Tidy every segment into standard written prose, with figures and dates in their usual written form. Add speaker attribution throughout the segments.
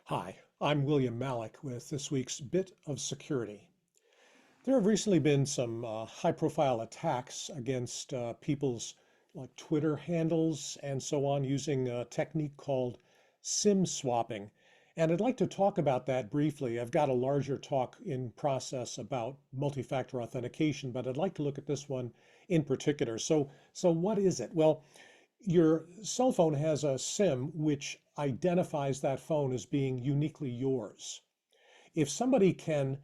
Speaker 1: Hi, I'm William Malik with this week's Bit of Security. There have recently been some high-profile attacks against people's like Twitter handles and so on using a technique called SIM swapping. And I'd like to talk about that briefly. I've got a larger talk in process about multi-factor authentication, but I'd like to look at this one in particular. So what is it? Well, your cell phone has a SIM which identifies that phone as being uniquely yours. If somebody can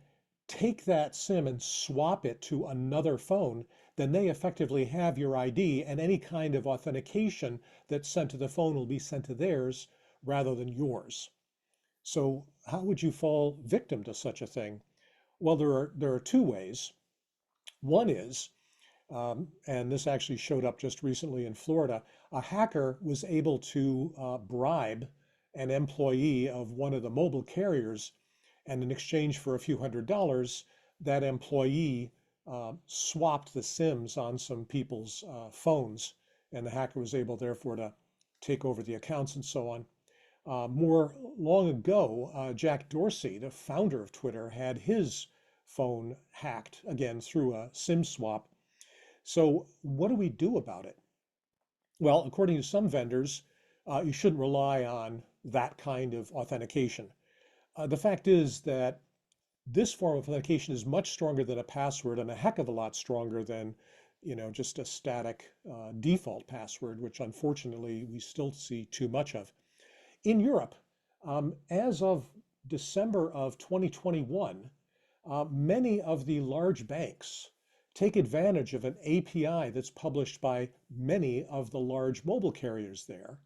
Speaker 1: take that SIM and swap it to another phone, then they effectively have your ID, and any kind of authentication that's sent to the phone will be sent to theirs rather than yours. So how would you fall victim to such a thing? Well, there are two ways. One is and this actually showed up just recently in Florida. A hacker was able to bribe an employee of one of the mobile carriers, and in exchange for a few $100s, that employee swapped the SIMs on some people's phones, and the hacker was able, therefore, to take over the accounts and so on. More long ago, Jack Dorsey, the founder of Twitter, had his phone hacked again through a SIM swap. So what do we do about it? Well, according to some vendors, you shouldn't rely on that kind of authentication. The fact is that this form of authentication is much stronger than a password and a heck of a lot stronger than, just a static default password, which unfortunately we still see too much of. In Europe, as of December of 2021, many of the large banks take advantage of an API that's published by many of the large mobile carriers there.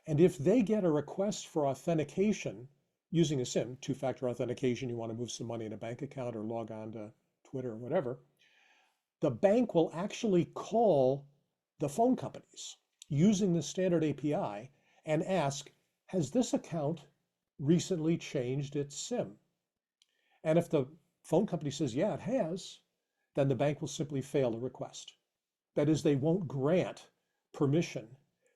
Speaker 1: And if they get a request for authentication using a SIM, two-factor authentication, you want to move some money in a bank account or log on to Twitter or whatever, the bank will actually call the phone companies using the standard API and ask, has this account recently changed its SIM? And if the phone company says, yeah, it has, then the bank will simply fail the request. That is, they won't grant permission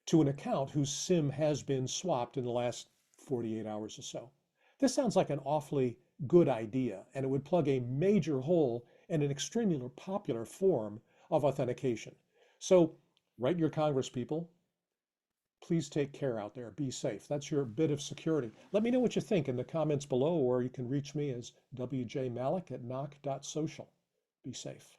Speaker 1: to an account whose SIM has been swapped in the last 48 hours or so. This sounds like an awfully good idea, and it would plug a major hole in an extremely popular form of authentication. So write your Congress people. Please take care out there. Be safe. That's your bit of security. Let me know what you think in the comments below, or you can reach me as wjmalik@knock.social. Be safe.